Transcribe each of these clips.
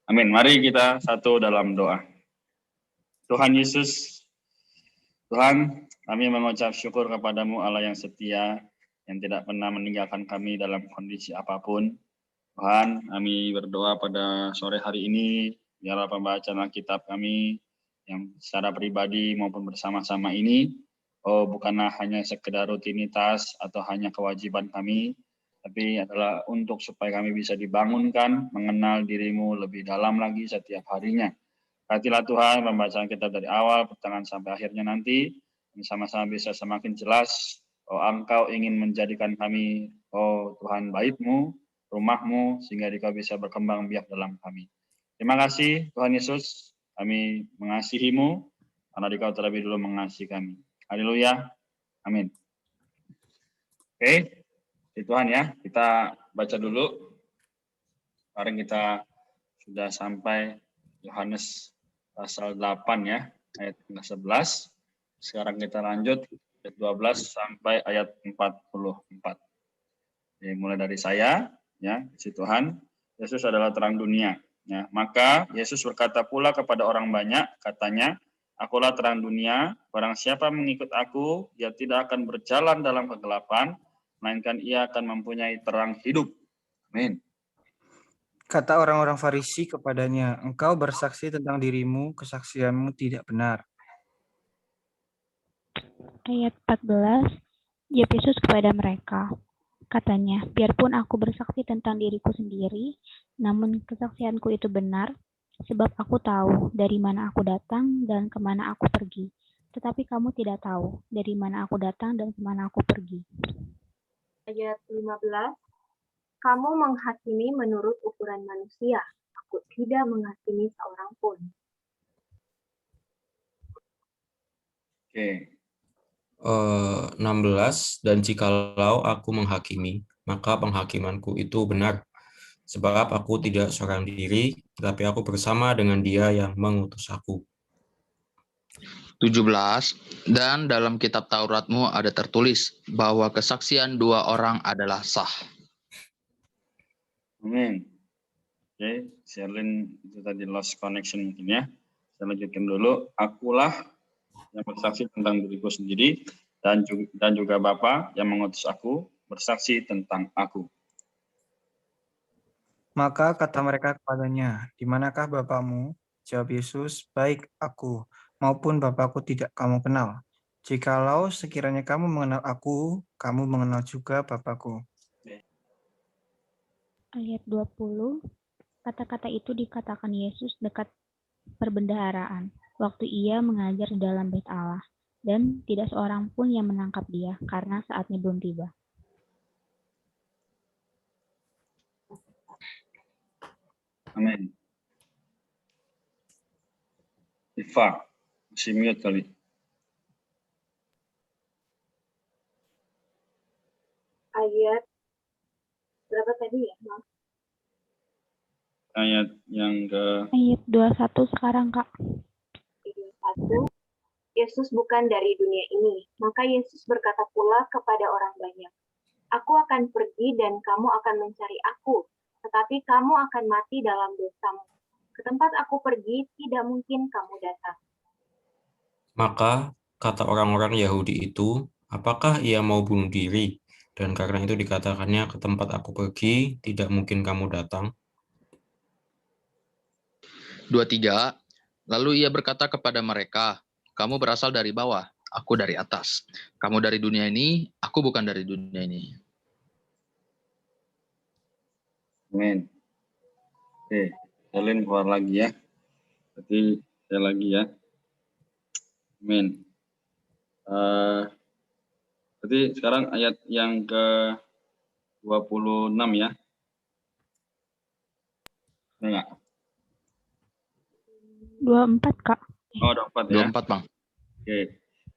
Amin. Mari kita satu dalam doa. Tuhan Yesus, Tuhan, kami mengucap syukur kepadamu Allah yang setia, yang tidak pernah meninggalkan kami dalam kondisi apapun. Tuhan, kami berdoa pada sore hari ini, biarlah pembacaan Alkitab kami yang secara pribadi maupun bersama-sama ini, bukanlah hanya sekedar rutinitas atau hanya kewajiban kami, tapi adalah untuk supaya kami bisa dibangunkan, mengenal dirimu lebih dalam lagi setiap harinya. Berkatilah Tuhan pembacaan kita dari awal, pertengahan sampai akhirnya nanti, sama-sama bisa semakin jelas, Engkau ingin menjadikan kami, Tuhan baik-Mu, rumah-Mu, sehingga Engkau bisa berkembang biak dalam kami. Terima kasih Tuhan Yesus, kami mengasihi-Mu, karena Engkau terlebih dulu mengasihi kami. Haleluya, amin. Oke, Tuhan ya, kita baca dulu. Kemarin kita sudah sampai Yohanes pasal 8 ya, ayat 11. Sekarang kita lanjut ayat 12 sampai ayat 44. Jadi mulai dari saya, ya, si Tuhan, Yesus adalah terang dunia. Ya, maka Yesus berkata pula kepada orang banyak, katanya, Akulah terang dunia, barang siapa mengikut aku, ia tidak akan berjalan dalam kegelapan, melainkan ia akan mempunyai terang hidup. Amin. Kata orang-orang Farisi kepadanya, engkau bersaksi tentang dirimu, kesaksianmu tidak benar. Ayat 14, jawab Yesus kepada mereka, katanya, biarpun aku bersaksi tentang diriku sendiri, namun kesaksianku itu benar, sebab aku tahu dari mana aku datang dan kemana aku pergi. Tetapi kamu tidak tahu dari mana aku datang dan kemana aku pergi. Ayat 15, kamu menghakimi menurut ukuran manusia. Aku tidak menghakimi seorang pun. Oke. 16, dan jikalau aku menghakimi, maka penghakimanku itu benar, sebab aku tidak seorang diri, tetapi aku bersama dengan Dia yang mengutus aku. 17, dan dalam kitab Tauratmu ada tertulis bahwa kesaksian dua orang adalah sah. Amin. Oke, Sherlyn itu tadi lost connection mungkin ya. Saya lanjutkan dulu. Akulah yang bersaksi tentang diriku sendiri dan juga Bapa yang mengutus aku bersaksi tentang aku. Maka kata mereka kepadanya, di manakah Bapamu? Jawab Yesus, baik aku maupun Bapakku tidak kamu kenal. Jikalau sekiranya kamu mengenal aku, kamu mengenal juga Bapakku. Ayat 20, kata-kata itu dikatakan Yesus dekat perbendaharaan, waktu ia mengajar di dalam bait Allah, dan tidak seorang pun yang menangkap dia, karena saatnya belum tiba. Amin. Iva, masih mute kali. Ayat berapa tadi ya? Ayat yang ke... Ayat 21 sekarang, Kak. 21, Yesus bukan dari dunia ini. Maka Yesus berkata pula kepada orang banyak, Aku akan pergi dan kamu akan mencari aku, tetapi kamu akan mati dalam dosamu. Ke tempat aku pergi, tidak mungkin kamu datang. Maka kata orang-orang Yahudi itu, apakah ia mau bunuh diri? Dan karena itu dikatakannya, ke tempat aku pergi, tidak mungkin kamu datang. 23, lalu ia berkata kepada mereka, kamu berasal dari bawah, aku dari atas. Kamu dari dunia ini, aku bukan dari dunia ini. Amin. Oke, Sherlyn keluar lagi ya. Berarti saya lagi ya. Amin. Berarti sekarang ayat yang ke 26 ya. Enggak? 24, Kak. Oh, 24 ya. 24, Bang. Oke.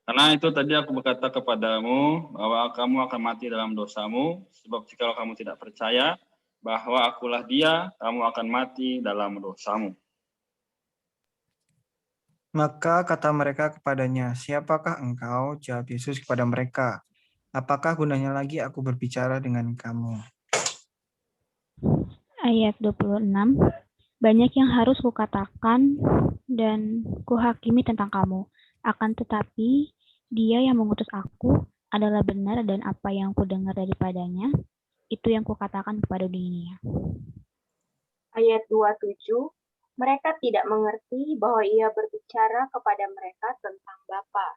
Karena itu tadi aku berkata kepadamu bahwa kamu akan mati dalam dosamu, sebab jika kamu tidak percaya bahwa akulah dia, kamu akan mati dalam dosamu. Maka kata mereka kepadanya, siapakah engkau? Jawab Yesus kepada mereka, apakah gunanya lagi aku berbicara dengan kamu? Ayat 26, Banyak yang harus kukatakan dan kuhakimi tentang kamu. Akan tetapi, Dia yang mengutus aku adalah benar dan apa yang kudengar daripadanya, itu yang kukatakan kepada dunia. Ayat 27, mereka tidak mengerti bahwa ia berbicara kepada mereka tentang Bapa.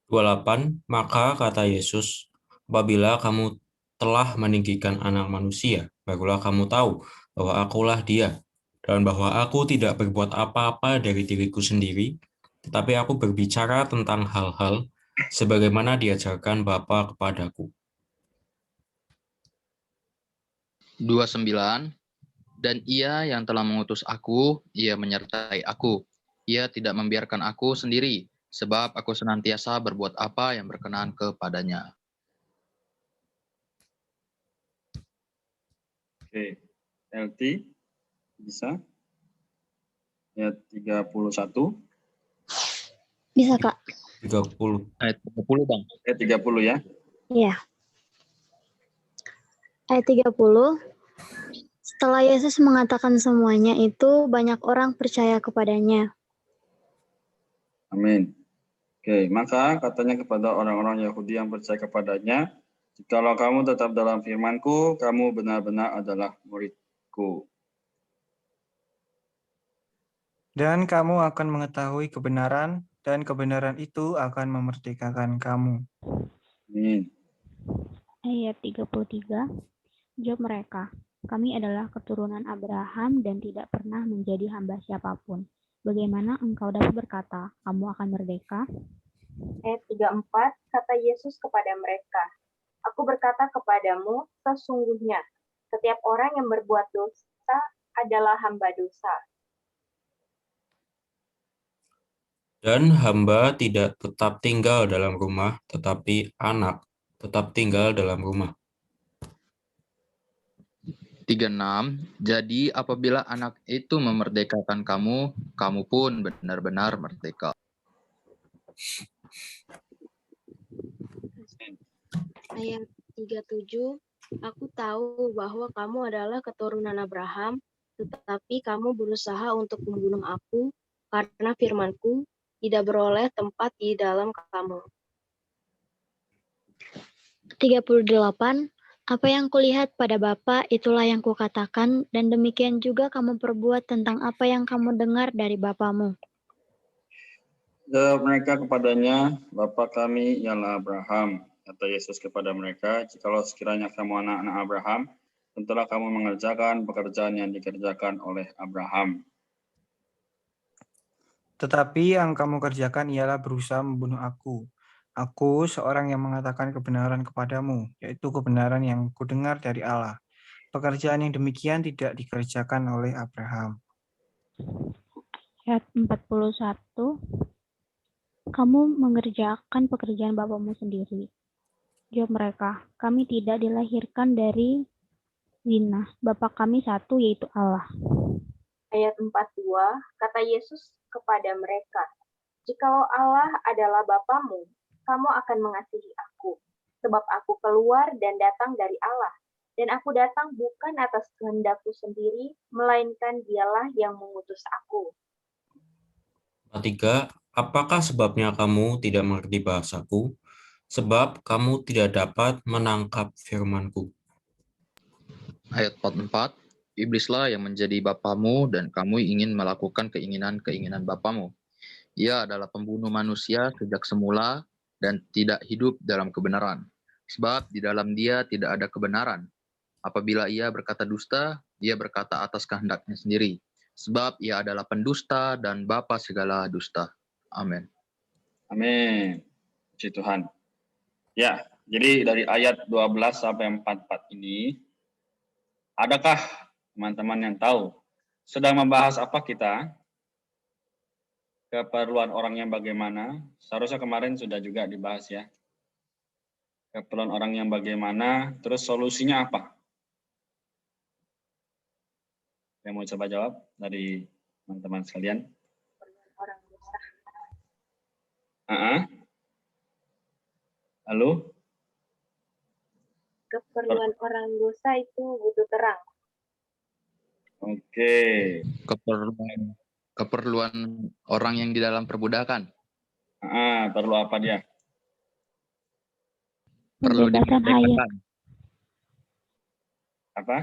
28, maka kata Yesus, apabila kamu telah meninggikan anak manusia, barulah kamu tahu bahwa akulah dia, dan bahwa aku tidak berbuat apa-apa dari diriku sendiri, tetapi aku berbicara tentang hal-hal sebagaimana diajarkan Bapa kepadaku. 29, dan ia yang telah mengutus aku, ia menyertai aku. Ia tidak membiarkan aku sendiri, sebab aku senantiasa berbuat apa yang berkenan kepadanya. Oke, LT bisa? Ayat 31. Bisa, Kak? 30. Ayat 30, Bang. Ayat 30 ya. Iya. Ayat 30. Setelah Yesus mengatakan semuanya itu, banyak orang percaya kepadanya. Amin. Oke, maka katanya kepada orang-orang Yahudi yang percaya kepadanya, jikalau kamu tetap dalam firman-Ku, kamu benar-benar adalah murid-Ku. Dan kamu akan mengetahui kebenaran, dan kebenaran itu akan memerdekakan kamu. Amin. Ayat 33, jawab mereka, kami adalah keturunan Abraham dan tidak pernah menjadi hamba siapapun. Bagaimana engkau dapat berkata, kamu akan merdeka? Ayat 34, kata Yesus kepada mereka, aku berkata kepadamu, sesungguhnya setiap orang yang berbuat dosa adalah hamba dosa. Dan hamba tidak tetap tinggal dalam rumah, tetapi anak tetap tinggal dalam rumah. 36, jadi apabila anak itu memerdekakan kamu, kamu pun benar-benar merdeka. Ayat 37, aku tahu bahwa kamu adalah keturunan Abraham, tetapi kamu berusaha untuk membunuh aku karena firmanku tidak beroleh tempat di dalam kamu. 38, apa yang kulihat pada Bapa itulah yang kukatakan, dan demikian juga kamu perbuat tentang apa yang kamu dengar dari Bapamu. Jawab mereka kepadanya, Bapa kami ialah Abraham. Kata Yesus kepada mereka, jikalau sekiranya kamu anak-anak Abraham, tentulah kamu mengerjakan pekerjaan yang dikerjakan oleh Abraham. Tetapi yang kamu kerjakan ialah berusaha membunuh aku. Aku seorang yang mengatakan kebenaran kepadamu, yaitu kebenaran yang kudengar dari Allah. Pekerjaan yang demikian tidak dikerjakan oleh Abraham. Ayat 41, kamu mengerjakan pekerjaan bapamu sendiri. Jawab mereka, kami tidak dilahirkan dari zina. Bapa kami satu, yaitu Allah. Ayat 42, kata Yesus kepada mereka, jikalau Allah adalah Bapamu, kamu akan mengasihi aku, sebab aku keluar dan datang dari Allah, dan aku datang bukan atas kehendakku sendiri, melainkan Dialah yang mengutus aku. 3, apakah sebabnya kamu tidak mengerti bahasaku? Sebab kamu tidak dapat menangkap firmanku. Ayat 44, iblislah yang menjadi bapamu dan kamu ingin melakukan keinginan-keinginan bapamu. Ia adalah pembunuh manusia sejak semula dan tidak hidup dalam kebenaran. Sebab di dalam dia tidak ada kebenaran. Apabila ia berkata dusta, dia berkata atas kehendaknya sendiri. Sebab ia adalah pendusta dan bapa segala dusta. Amin. Amin. Puji Tuhan. Ya, jadi dari ayat 12 sampai 44 ini, adakah teman-teman yang tahu sedang membahas apa kita? Keperluan orang yang bagaimana? Seharusnya kemarin sudah juga dibahas ya. Keperluan orang yang bagaimana, terus solusinya apa? Yang mau coba jawab dari teman-teman sekalian? Orang dosa. Halo? Keperluan orang dosa itu butuh terang. Oke. Keperluan orang yang di dalam perbudakan. Perlu apa dia? Perlu Pembebasan hayat. dimerdekakan. Apa?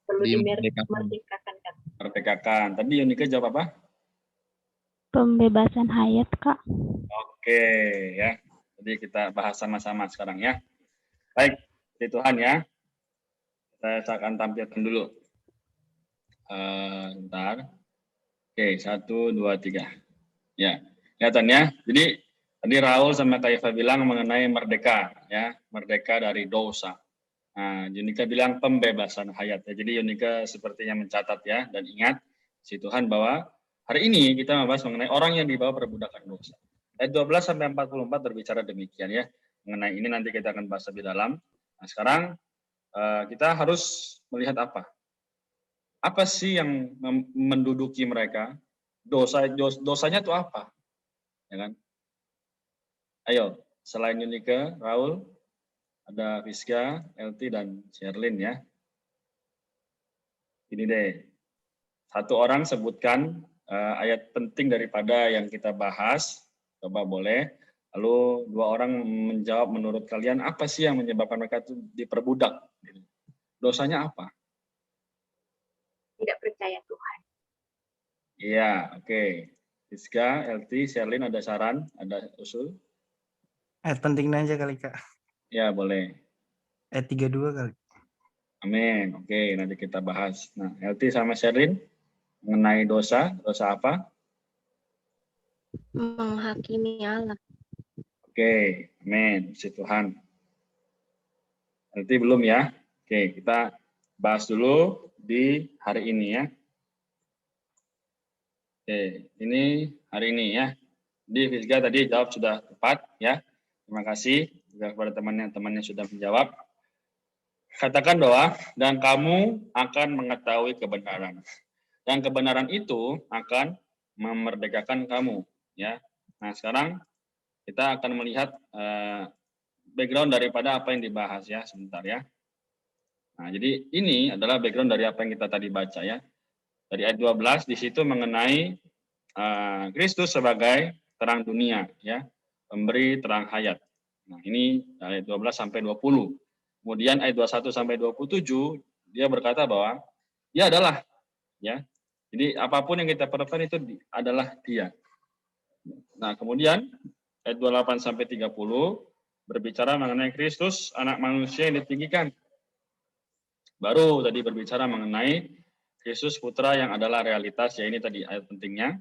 Perlu Dimerdekakan. dimerdekakan kan? Merdekakan. Tadi Yunika jawab apa? Pembebasan hayat, Kak. Oke, ya. Jadi kita bahas sama-sama sekarang ya. Baik, puji Tuhan ya. Saya akan tampilkan dulu. Bentar. Oke, 1, 2, 3. Ya, kelihatan ya. Jadi tadi Raul sama Kaifa bilang mengenai merdeka, ya, merdeka dari dosa. Nah, Yunika bilang pembebasan hayat. Ya. Jadi Yunika sepertinya mencatat ya, dan ingat si Tuhan bahwa hari ini kita membahas mengenai orang yang dibawa perbudakan dosa. Ayat 12 sampai 44 berbicara demikian ya. Mengenai ini nanti kita akan bahas lebih dalam. Nah, sekarang kita harus melihat apa? Apa sih yang menduduki mereka? Dosanya itu apa? Ya kan? Ayo, selain Yunika, Raul, ada Rizka, LT, dan Sherlyn ya. Ini deh, satu orang sebutkan ayat penting daripada yang kita bahas, coba boleh. Lalu dua orang menjawab menurut kalian apa sih yang menyebabkan mereka itu diperbudak? Dosanya apa? Tidak percaya Tuhan. Iya, oke. Rizka, LT, Sherlyn ada saran, ada usul? Ayat pentingnya aja kali, Kak. Ya, boleh. Ayat 32 kali. Amin. Oke, nanti kita bahas. Nah, LT sama Sherlyn mengenai dosa apa? Menghakimi Allah. Oke, amin. Puji Tuhan. Nanti belum ya. Oke, kita bahas dulu di hari ini ya. Oke, ini hari ini ya. Di Fisga tadi jawab sudah tepat ya. Terima kasih juga kepada teman-teman yang sudah menjawab. Katakan doa dan kamu akan mengetahui kebenaran. Dan kebenaran itu akan memerdekakan kamu ya. Nah, sekarang kita akan melihat background daripada apa yang dibahas ya, sebentar ya. Nah, jadi ini adalah background dari apa yang kita tadi baca ya. Dari ayat 12 di situ mengenai Kristus sebagai terang dunia ya, pemberi terang hayat. Nah, ini ayat 12 sampai 20. Kemudian ayat 21 sampai 27 dia berkata bahwa dia adalah ya. Jadi apapun yang kita perlukan itu adalah dia. Nah, kemudian ayat 28 sampai 30 berbicara mengenai Kristus anak manusia yang ditinggikan. Baru tadi berbicara mengenai Yesus Putra yang adalah realitas, ya ini tadi ayat pentingnya.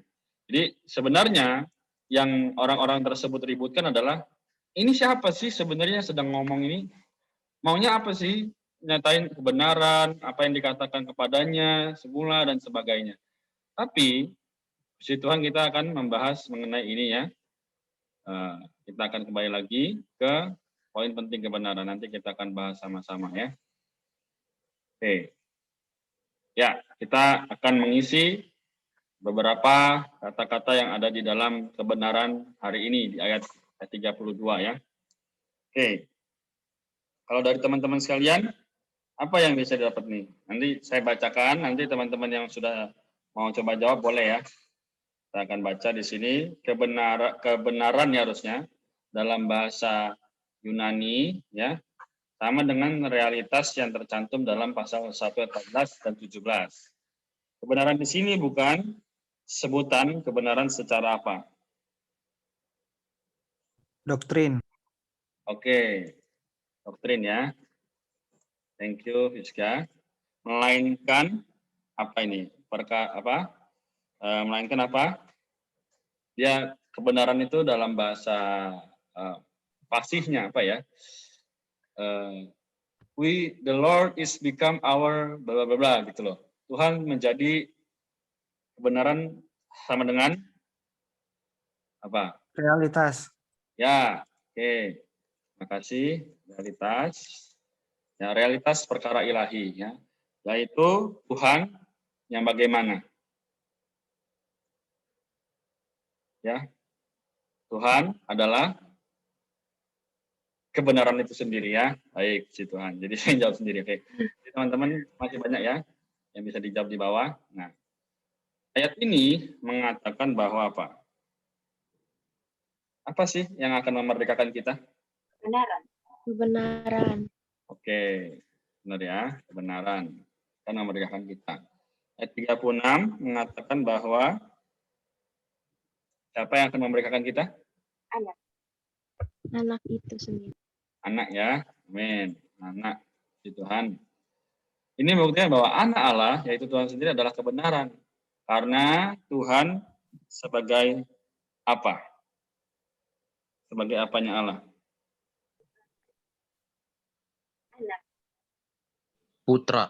Jadi sebenarnya yang orang-orang tersebut ributkan adalah, ini siapa sih sebenarnya sedang ngomong ini? Maunya apa sih? Nyatain kebenaran, apa yang dikatakan kepadanya, semula, dan sebagainya. Tapi, puji Tuhan kita akan membahas mengenai ini ya. Kita akan kembali lagi ke poin penting kebenaran. Nanti kita akan bahas sama-sama ya. Oke. Ya, kita akan mengisi beberapa kata-kata yang ada di dalam kebenaran hari ini di ayat 32 ya. Oke. Kalau dari teman-teman sekalian, apa yang bisa didapat nih? Nanti saya bacakan, nanti teman-teman yang sudah mau coba jawab boleh ya. Saya akan baca di sini kebenaran ya harusnya dalam bahasa Yunani ya. Sama dengan realitas yang tercantum dalam pasal 1 ayat 14 dan 17. Kebenaran di sini bukan sebutan kebenaran secara apa? Doktrin. Oke, doktrin ya. Thank you, Fiska. Melainkan apa ini? Melainkan apa? Dia kebenaran itu dalam bahasa pasifnya apa ya? The Lord is become our bla bla bla gitu loh. Tuhan menjadi kebenaran sama dengan apa? Realitas. Ya, oke. Terima kasih. Realitas. Ya, realitas perkara ilahi ya. Yaitu Tuhan yang bagaimana? Ya. Tuhan adalah kebenaran itu sendiri ya. Baik, si Tuhan. Jadi saya jawab sendiri. Oke. Jadi, teman-teman masih banyak ya. Yang bisa dijawab di bawah. Nah, ayat ini mengatakan bahwa apa? Apa sih yang akan memerdekakan kita? Kebenaran. Kebenaran. Oke, benar ya, kebenaran. Akan memerdekakan kita. Ayat 36 mengatakan bahwa siapa yang akan memerdekakan kita? Anak. Anak itu sendiri. Anak ya, amin. Anak, puji Tuhan. Ini membuktikan bahwa anak Allah, yaitu Tuhan sendiri adalah kebenaran. Karena Tuhan sebagai apa? Sebagai apanya Allah? Anak. Putra.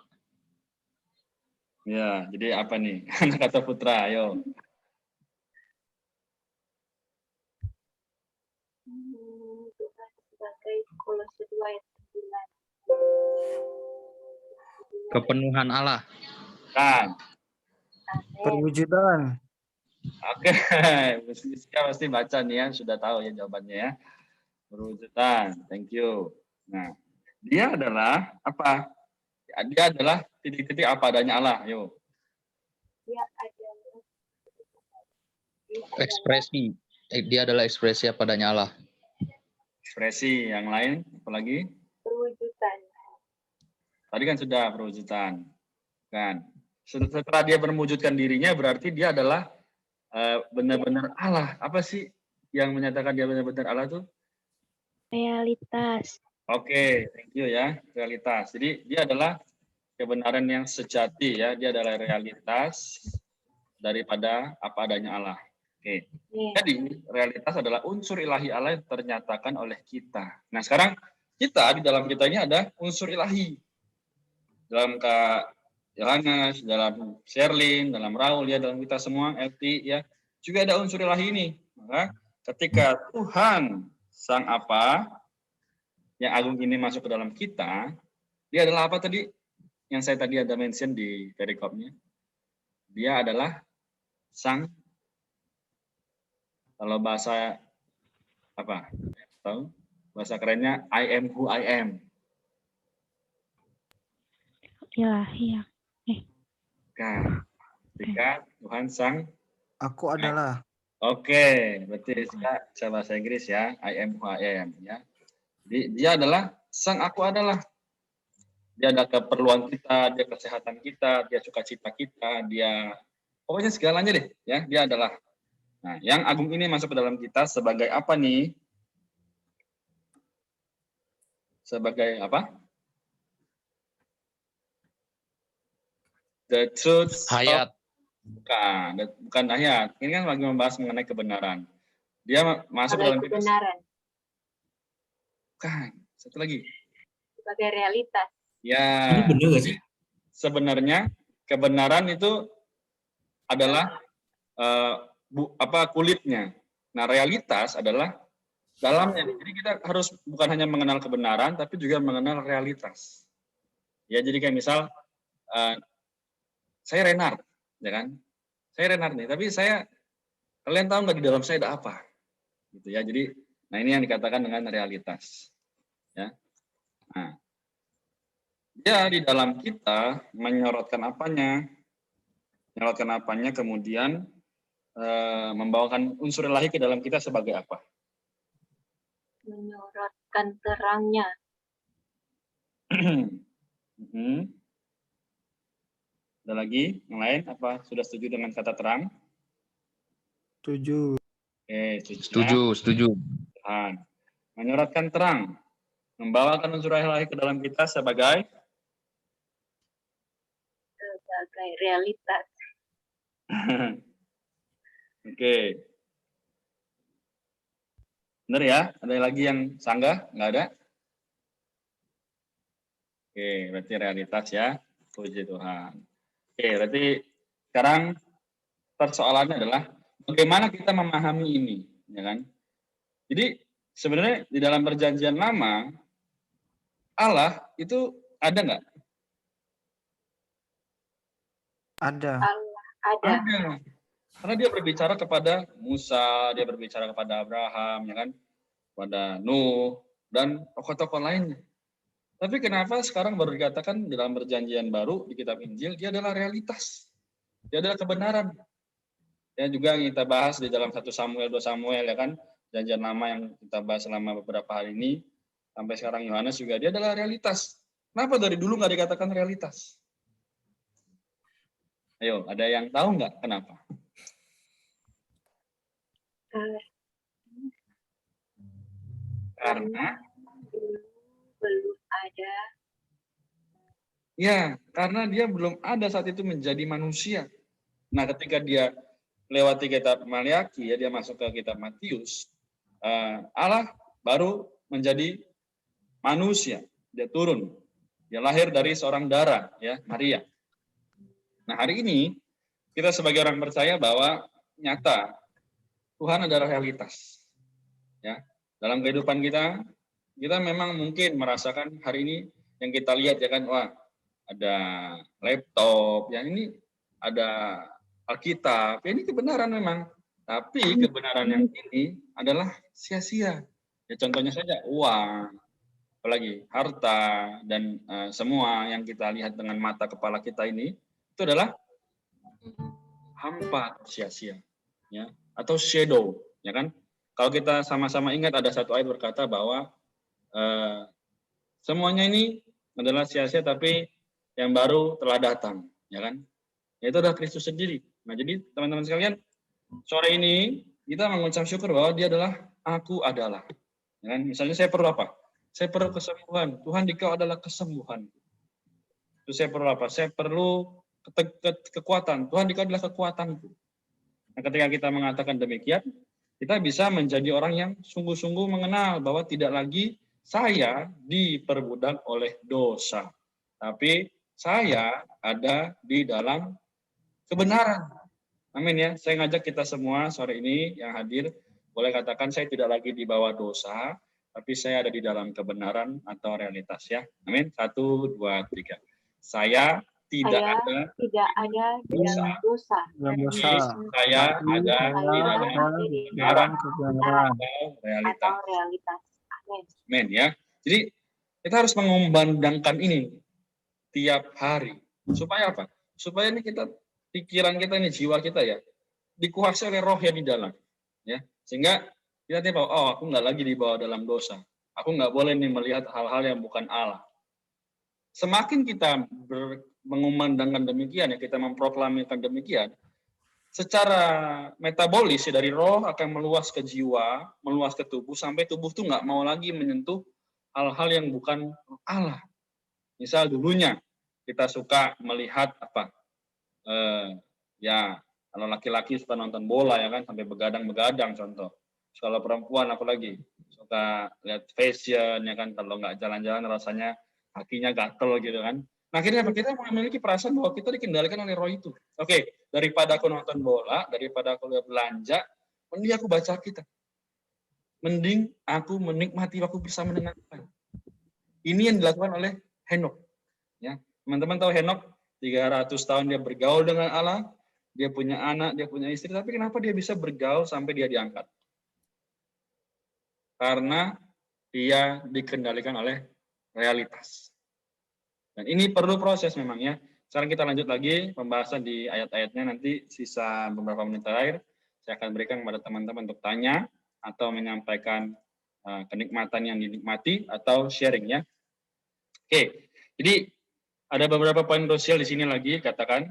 Ya, jadi apa nih? Anak atau putra, ayo. Tuhan sebagai Kolose 2 ayat 9. Kepenuhan Allah. Kan? Amin. Perwujudan. Oke, Siska pasti baca nih ya, sudah tahu ya jawabannya ya. Perwujudan, thank you. Nah, dia adalah apa? Dia adalah titik-titik apa adanya Allah, yuk. Dia adalah Ekspresi. Dia adalah ekspresi apa adanya Allah. Ekspresi yang lain, apalagi? perwujudan. Tadi kan sudah perwujudan, kan? Setelah dia mewujudkan dirinya, berarti dia adalah benar-benar Allah. Apa sih yang menyatakan dia benar-benar Allah tuh? Realitas. Oke, thank you ya, realitas. Jadi dia adalah kebenaran yang sejati ya, dia adalah realitas daripada apa adanya Allah. Oke. Jadi realitas adalah unsur ilahi Allah yang ternyatakan oleh kita. Nah sekarang kita di dalam kita ini ada unsur ilahi. Dalam Kak Yohanes, dalam Sherlyn, dalam Raul ya, dalam kita semua, LT ya, juga ada unsur ilahi ini. Maka ketika Tuhan Sang Apa yang agung ini masuk ke dalam kita, dia adalah apa tadi? Yang saya tadi ada mention di perikopnya. Dia adalah Sang, kalau bahasa apa? Tahu? Bahasa kerennya I am who I am. Ilahi ya. Kan, ketika Tuhan Sang Aku adalah. Oke, berarti saya bahasa Inggris ya, I am who I am ya. Jadi dia adalah Sang Aku adalah. Dia ada keperluan kita, dia kesehatan kita, dia sukacita kita, dia pokoknya segalanya deh ya, dia adalah. Nah, yang agung ini masuk ke dalam kita sebagai apa nih? Sebagai apa? The truth. Hayat. Bukan ayat. Ini kan lagi membahas mengenai kebenaran. Dia masuk ke dalam kita. Kebenaran. Bukan. Satu lagi. Sebagai realitas. Ya. Ini benar nggak sih? Sebenarnya kebenaran itu adalah kulitnya. Nah, realitas adalah dalamnya. Jadi kita harus bukan hanya mengenal kebenaran, tapi juga mengenal realitas. Ya, jadi kayak misal saya Renard, ya kan? Saya Renard nih, tapi kalian tahu nggak di dalam saya ada apa? Gitu ya. Jadi, nah ini yang dikatakan dengan realitas. Ya. Nah, dia di dalam kita menyorotkan apanya? Menyorotkan apanya, kemudian membawakan unsur ilahi ke dalam kita sebagai apa? Menyorotkan terangnya. Ada lagi yang lain? Apa sudah setuju dengan kata terang? Setuju. Oke, Setuju. Tuhan. Menyorotkan terang, membawakan unsur ilahi ke dalam kita sebagai Realitas. Oke. Benar ya? Ada lagi yang sanggah? Nggak ada? Oke, berarti realitas ya. Puji Tuhan. Oke, berarti sekarang persoalannya adalah bagaimana kita memahami ini, ya kan? Jadi sebenarnya di dalam perjanjian lama Allah itu ada nggak? Ada. Allah ada. Ada. Karena dia berbicara kepada Musa, dia berbicara kepada Abraham, ya kan? Kepada Nuh dan tokoh-tokoh lainnya. Tapi kenapa sekarang baru dikatakan dalam perjanjian baru di kitab Injil, dia adalah realitas. Dia adalah kebenaran. Ya juga yang kita bahas di dalam 1 Samuel, 2 Samuel ya kan, perjanjian lama yang kita bahas selama beberapa hari ini, sampai sekarang Yohanes juga, dia adalah realitas. Kenapa dari dulu nggak dikatakan realitas? Ayo, ada yang tahu nggak kenapa? Karena belum ada. ya, karena dia belum ada saat itu menjadi manusia. Nah, ketika dia lewati kitab Maliaki, ya dia masuk ke kitab Matius, Allah baru menjadi manusia. Dia turun. Dia lahir dari seorang darah, ya, Maria. Nah, hari ini kita sebagai orang percaya bahwa nyata Tuhan adalah realitas. Ya, dalam kehidupan kita memang mungkin merasakan hari ini yang kita lihat ya kan, wah ada laptop, yang ini ada Alkitab, ya ini kebenaran memang. Tapi kebenaran yang ini adalah sia-sia. Ya contohnya saja uang, apalagi harta dan semua yang kita lihat dengan mata kepala kita ini itu adalah hampa, sia-sia, ya atau shadow, ya kan? Kalau kita sama-sama ingat ada satu ayat berkata bahwa semuanya ini adalah sia-sia, tapi yang baru telah datang, ya kan? Yaitu adalah Kristus sendiri. Nah, jadi teman-teman sekalian, sore ini kita mengucap syukur bahwa Dia adalah Aku adalah. Ya kan? Misalnya saya perlu apa? Saya perlu kesembuhan. Tuhan, Dikau adalah kesembuhan. Terus saya perlu apa? Saya perlu kekuatan. Tuhan, Dikau adalah kekuatanku. Nah, ketika kita mengatakan demikian, kita bisa menjadi orang yang sungguh-sungguh mengenal bahwa tidak lagi saya diperbudak oleh dosa, tapi saya ada di dalam kebenaran. Amin ya. Saya ngajak kita semua sore ini yang hadir, boleh katakan saya tidak lagi di bawah dosa, tapi saya ada di dalam kebenaran atau realitas ya. Amin. 1, 2, 3. Saya tidak ada di dalam dosa. Saya ada di dalam kebenaran atau realitas. Amin ya. Jadi kita harus mengumandangkan ini tiap hari. Supaya apa? Supaya ini kita, pikiran kita ini, jiwa kita ya, dikuasai oleh roh yang di dalam. Ya. Sehingga kita tahu, oh aku nggak lagi dibawa dalam dosa. Aku nggak boleh nih melihat hal-hal yang bukan Allah. Semakin kita mengumandangkan demikian, ya kita memproklamirkan demikian, secara metabolis ya, dari roh akan meluas ke jiwa, meluas ke tubuh, sampai tubuh tuh nggak mau lagi menyentuh hal-hal yang bukan Allah. Misal dulunya kita suka melihat apa, ya kalau laki-laki suka nonton bola ya kan, sampai begadang-begadang contoh. Kalau perempuan apalagi suka lihat fashion ya kan, kalau nggak jalan-jalan rasanya kakinya gatel gitu kan. Nah, akhirnya kita memiliki perasaan bahwa kita dikendalikan oleh roh itu. Oke, daripada aku nonton bola, daripada aku lihat belanja, mending aku baca Alkitab. Mending aku menikmati waktu bersama dengan Tuhan. Ini yang dilakukan oleh Henok. Ya, teman-teman tahu Henok 300 tahun dia bergaul dengan Allah, dia punya anak, dia punya istri, tapi kenapa dia bisa bergaul sampai dia diangkat? Karena dia dikendalikan oleh realitas. Dan ini perlu proses memang ya. Sekarang kita lanjut lagi pembahasan di ayat-ayatnya, nanti sisa beberapa menit terakhir saya akan berikan kepada teman-teman untuk tanya atau menyampaikan kenikmatan yang dinikmati atau sharing ya. Oke, jadi ada beberapa poin krusial di sini lagi, katakan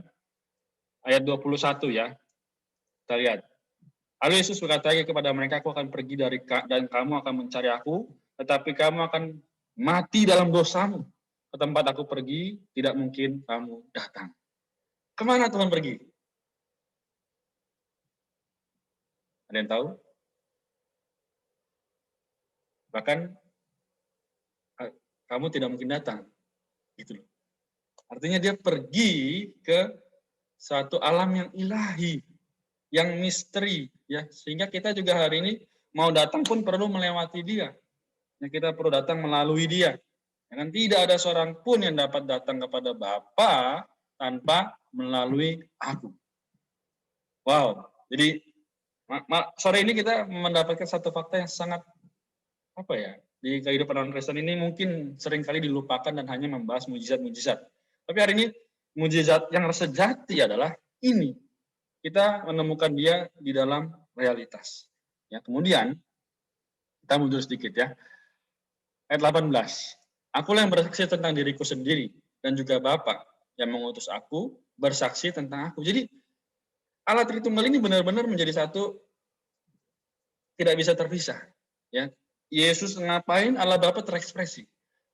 ayat 21 ya. Kita lihat. Lalu Yesus berkata kepada mereka, aku akan pergi dan kamu akan mencari aku, tetapi kamu akan mati dalam dosamu. Ke tempat aku pergi, tidak mungkin kamu datang. Kemana Tuhan pergi? Ada yang tahu? Bahkan kamu tidak mungkin datang. Gitu loh. Artinya dia pergi ke suatu alam yang ilahi, yang misteri, ya. Sehingga kita juga hari ini mau datang pun perlu melewati dia. Ya, kita perlu datang melalui dia. Dan tidak ada seorang pun yang dapat datang kepada Bapa tanpa melalui aku. Wow. Jadi sore ini kita mendapatkan satu fakta yang sangat di kehidupan orang Kristen ini mungkin seringkali dilupakan dan hanya membahas mujizat-mujizat. Tapi hari ini mujizat yang sejati adalah ini. Kita menemukan dia di dalam realitas. Ya, kemudian kita mundur sedikit ya. Ayat 18. Akulah yang bersaksi tentang diriku sendiri dan juga Bapa yang mengutus aku bersaksi tentang aku. Jadi Allah Tritunggal ini benar-benar menjadi satu, tidak bisa terpisah. Ya, Yesus ngapain, Allah Bapa terekspresi.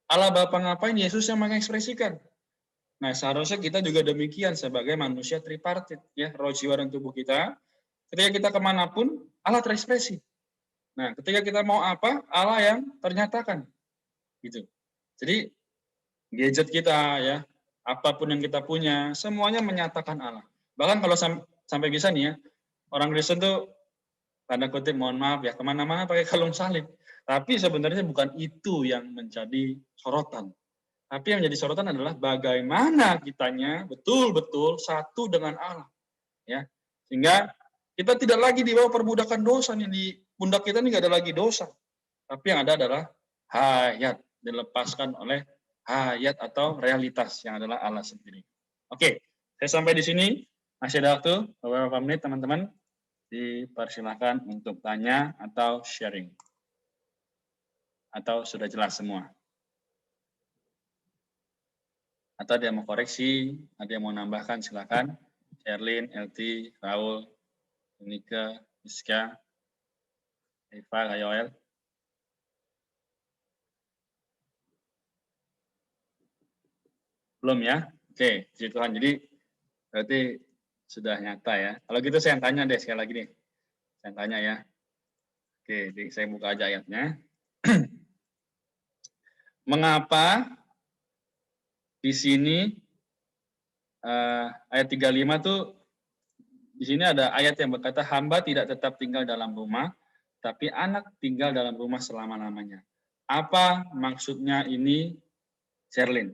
Allah Bapa ngapain, Yesus yang mengekspresikan. Nah, seharusnya kita juga demikian sebagai manusia tripartit, ya, roh, jiwa, dan tubuh kita. Ketika kita kemanapun, Allah terekspresi. Nah, ketika kita mau apa, Allah yang ternyatakan, gitu. Jadi gadget kita, ya, apapun yang kita punya, semuanya menyatakan Allah. Bahkan kalau sampai bisa nih ya, orang Kristen tuh tanda kutip, mohon maaf ya, kemana-mana pakai kalung salib. Tapi sebenarnya bukan itu yang menjadi sorotan. Tapi yang menjadi sorotan adalah bagaimana kitanya betul-betul satu dengan Allah. Ya, sehingga kita tidak lagi di bawah perbudakan dosa nih, di pundak kita ini nggak ada lagi dosa. Tapi yang ada adalah hayat, dilepaskan oleh hayat atau realitas yang adalah Allah sendiri. Oke, saya sampai di sini. Masih ada waktu beberapa menit, teman-teman. Dipersilakan untuk tanya atau sharing. Atau sudah jelas semua? Atau ada yang mau koreksi, ada yang mau nambahkan, silakan. Sherlyn, LT, Raul, Unika, Iska, Eva, Yoel. Belum ya? Oke, puji Tuhan. Jadi berarti sudah nyata ya. Kalau gitu saya tanya deh sekali lagi nih. Saya tanya ya. Oke, saya buka aja ayatnya. Mengapa di sini ayat 35 tuh, di sini ada ayat yang berkata hamba tidak tetap tinggal dalam rumah, tapi anak tinggal dalam rumah selama-lamanya. Apa maksudnya ini, Sherlyn?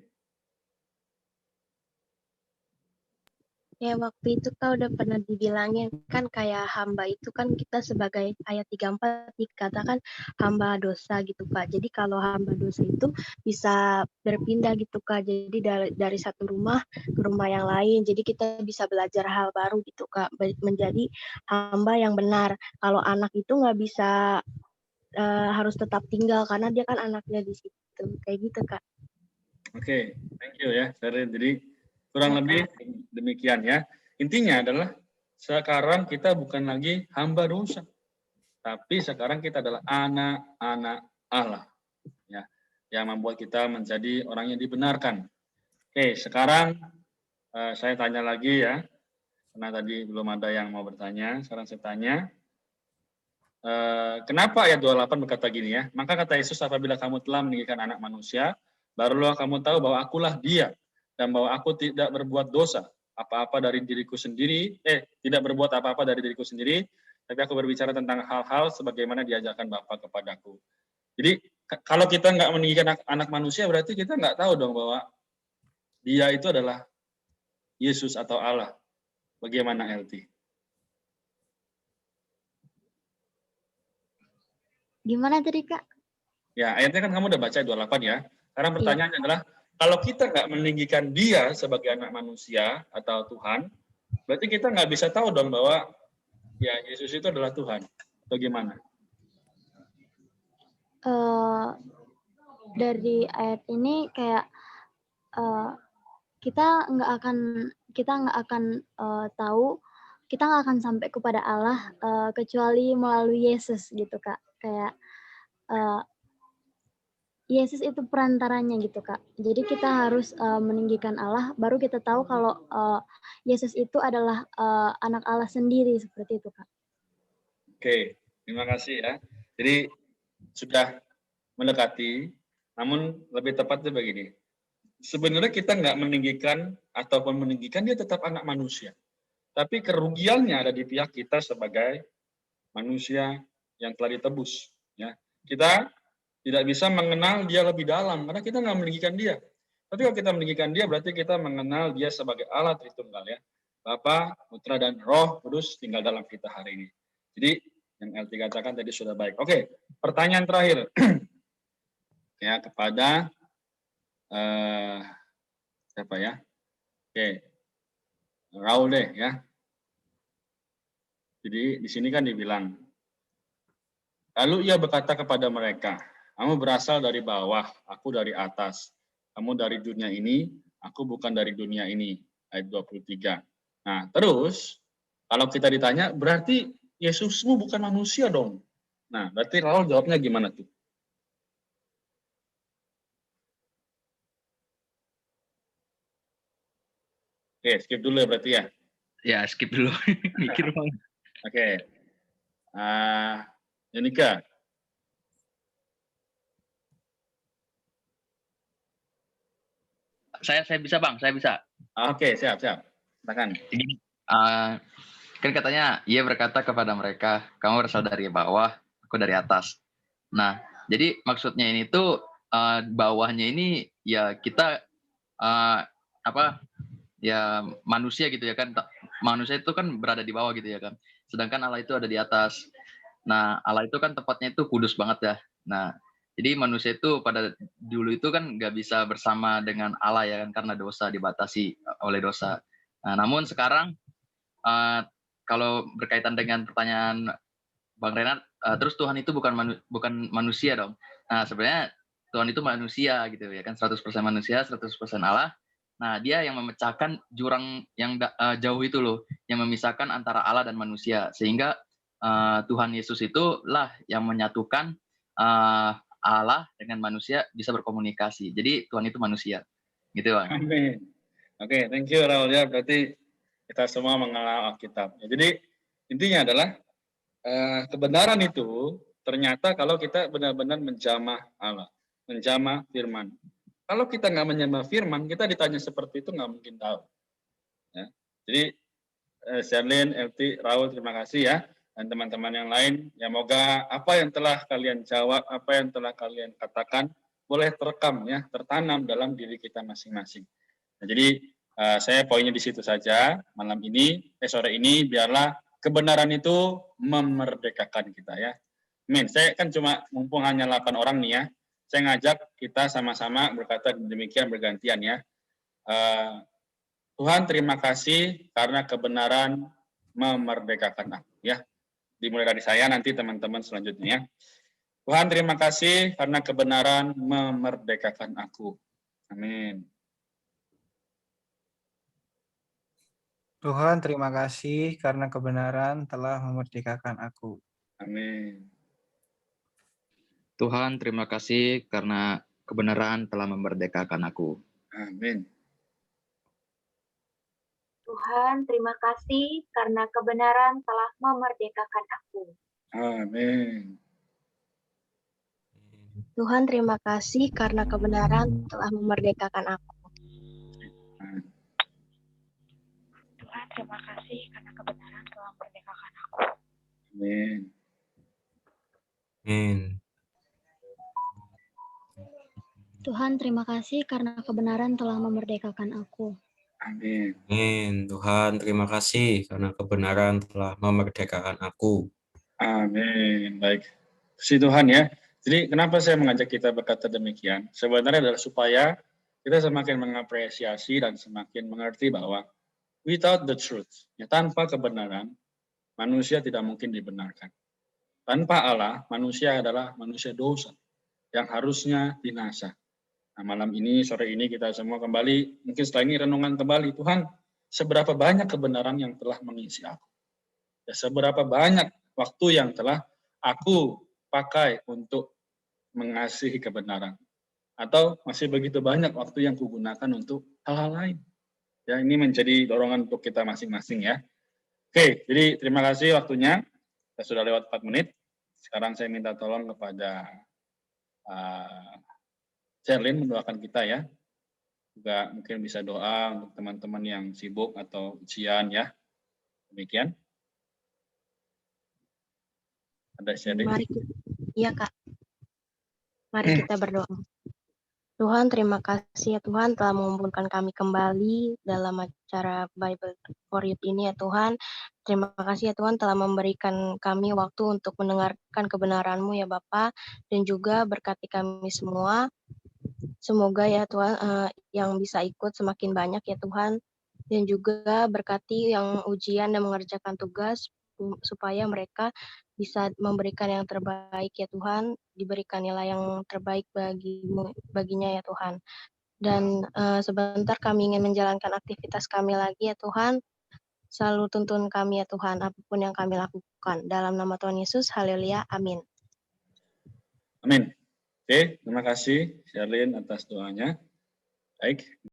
Ya waktu itu Kak udah pernah dibilangin kan kayak hamba itu kan kita sebagai ayat 34 dikatakan hamba dosa gitu Kak. Jadi kalau hamba dosa itu bisa berpindah gitu Kak. Jadi dari satu rumah ke rumah yang lain. Jadi kita bisa belajar hal baru gitu Kak. Menjadi hamba yang benar. Kalau anak itu nggak bisa harus tetap tinggal karena dia kan anaknya di situ. Kayak gitu Kak. Oke, thank you ya, Sherlyn. Jadi kurang lebih demikian ya. Intinya adalah sekarang kita bukan lagi hamba dosa, tapi sekarang kita adalah anak-anak Allah, ya, yang membuat kita menjadi orang yang dibenarkan. Oke, sekarang saya tanya lagi ya, karena tadi belum ada yang mau bertanya. Sekarang saya tanya, kenapa ayat 28 berkata gini ya? Maka kata Yesus, apabila kamu telah meninggikan anak manusia, barulah kamu tahu bahwa akulah dia, dan bahwa aku tidak berbuat dosa apa-apa dari diriku sendiri, tidak berbuat apa-apa dari diriku sendiri, tapi aku berbicara tentang hal-hal sebagaimana diajarkan Bapa kepadaku. Jadi kalau kita nggak meninggikan anak manusia, berarti kita nggak tahu dong bahwa dia itu adalah Yesus atau Allah. Bagaimana LT? Gimana tadi Kak? Ya, ayatnya kan kamu udah baca 28 ya. Sekarang pertanyaannya adalah, kalau kita nggak meninggikan dia sebagai anak manusia atau Tuhan, berarti kita nggak bisa tahu dong bahwa ya Yesus itu adalah Tuhan. Atau gimana? Dari ayat ini kayak kita nggak akan tahu, kita nggak akan sampai kepada Allah kecuali melalui Yesus gitu Kak. Kayak Yesus itu perantaranya gitu Kak. Jadi kita harus meninggikan Allah, baru kita tahu kalau Yesus itu adalah anak Allah sendiri, seperti itu Kak. Oke, terima kasih ya. Jadi sudah mendekati, namun lebih tepatnya begini. Sebenarnya kita nggak meninggikan ataupun meninggikan, dia tetap anak manusia. Tapi kerugiannya ada di pihak kita sebagai manusia yang telah ditebus. Ya, kita tidak bisa mengenal dia lebih dalam karena kita nggak meninggikan dia. Tapi kalau kita meninggikan dia, berarti kita mengenal dia sebagai Allah Tritunggal ya. Bapa, Putra, dan Roh Kudus tinggal dalam kita hari ini. Jadi yang LT katakan tadi sudah baik. Oke, pertanyaan terakhir. ya kepada siapa ya? Oke, Raul deh ya. Jadi di sini kan dibilang, lalu ia berkata kepada mereka, kamu berasal dari bawah, aku dari atas. Kamu dari dunia ini, aku bukan dari dunia ini. Ayat 23. Nah, terus kalau kita ditanya, berarti Yesusmu bukan manusia dong. Nah, berarti Raul jawabnya gimana tuh? Oke, skip dulu ya berarti ya. Ya, skip dulu. Mikir Bang. Oke. Yonika. Saya bisa Bang, saya bisa. Oke, siap. Silakan. Jadi, kan katanya ia berkata kepada mereka, kamu berasal dari bawah, aku dari atas. Nah, jadi maksudnya ini tuh bawahnya ini ya kita ya manusia gitu ya kan. Manusia itu kan berada di bawah gitu ya kan. Sedangkan Allah itu ada di atas. Nah, Allah itu kan tempatnya itu kudus banget ya. Nah, jadi manusia itu pada dulu itu kan nggak bisa bersama dengan Allah ya kan karena dosa, dibatasi oleh dosa. Nah, namun sekarang kalau berkaitan dengan pertanyaan Bang Renat, terus Tuhan itu bukan manusia dong. Nah, sebenarnya Tuhan itu manusia gitu ya kan, 100% manusia, 100% Allah. Nah, dia yang memecahkan jurang yang jauh itu loh, yang memisahkan antara Allah dan manusia. Sehingga Tuhan Yesus itulah yang menyatukan Allah dengan manusia bisa berkomunikasi. Jadi Tuhan itu manusia. Gitu, Bang. Amin. Oke, thank you Raul ya. Berarti kita semua mengenal Alkitab. Jadi intinya adalah kebenaran itu ternyata kalau kita benar-benar menjamah Allah, menjamah firman. Kalau kita nggak menjamah firman, kita ditanya seperti itu nggak mungkin tahu. Ya. Jadi Sherlyn, LT, Raul, terima kasih ya. Dan teman-teman yang lain, ya moga apa yang telah kalian jawab, apa yang telah kalian katakan, boleh terekam ya, tertanam dalam diri kita masing-masing. Nah, jadi saya poinnya di situ saja malam ini, sore ini, biarlah kebenaran itu memerdekakan kita ya. Amin. Saya kan cuma mumpung hanya 8 orang nih ya, saya ngajak kita sama-sama berkata demikian bergantian ya. Tuhan terima kasih karena kebenaran memerdekakan aku ya. Dimulai dari saya nanti teman-teman selanjutnya ya. Tuhan terima kasih karena kebenaran memerdekakan aku. Amin. Tuhan, terima kasih karena kebenaran telah memerdekakan aku. Amin. Tuhan, terima kasih karena kebenaran telah memerdekakan aku. Amin. Tuhan, terima kasih karena kebenaran telah memerdekakan aku. Amin. Tuhan, terima kasih karena kebenaran telah memerdekakan aku. Tuhan, terima kasih karena kebenaran telah memerdekakan aku. Amin. Amin. Tuhan, terima kasih karena kebenaran telah memerdekakan aku. Amin. Amin. Tuhan, terima kasih karena kebenaran telah memerdekakan aku. Amin. Baik. Puji Tuhan ya. Jadi kenapa saya mengajak kita berkata demikian? Sebenarnya adalah supaya kita semakin mengapresiasi dan semakin mengerti bahwa without the truth, ya, tanpa kebenaran, manusia tidak mungkin dibenarkan. Tanpa Allah, manusia adalah manusia dosa yang harusnya binasa. Nah, malam ini, sore ini kita semua kembali, mungkin setelah ini renungan kembali, Tuhan, seberapa banyak kebenaran yang telah mengisi aku? Ya, seberapa banyak waktu yang telah aku pakai untuk mengasihi kebenaran? Atau masih begitu banyak waktu yang kugunakan untuk hal-hal lain? Ya, ini menjadi dorongan untuk kita masing-masing ya. Oke, jadi terima kasih waktunya. Kita sudah lewat 4 menit. Sekarang saya minta tolong kepada Sherlyn mendoakan kita ya. Juga mungkin bisa doa untuk teman-teman yang sibuk atau ujian ya. Demikian. Ada Sherlyn. Mari, iya Kak. Mari kita berdoa. Tuhan, terima kasih ya Tuhan telah mengumpulkan kami kembali dalam acara Bible for Youth ini ya Tuhan. Terima kasih ya Tuhan telah memberikan kami waktu untuk mendengarkan kebenaran-Mu ya Bapa, dan juga berkati kami semua. Semoga ya Tuhan yang bisa ikut semakin banyak ya Tuhan, dan juga berkati yang ujian dan mengerjakan tugas supaya mereka bisa memberikan yang terbaik ya Tuhan, diberikan nilai yang terbaik baginya ya Tuhan. Dan sebentar kami ingin menjalankan aktivitas kami lagi ya Tuhan, selalu tuntun kami ya Tuhan, apapun yang kami lakukan. Dalam nama Tuhan Yesus, haleluya, amin. Amin. Oke, terima kasih Sherlyn atas doanya. Baik.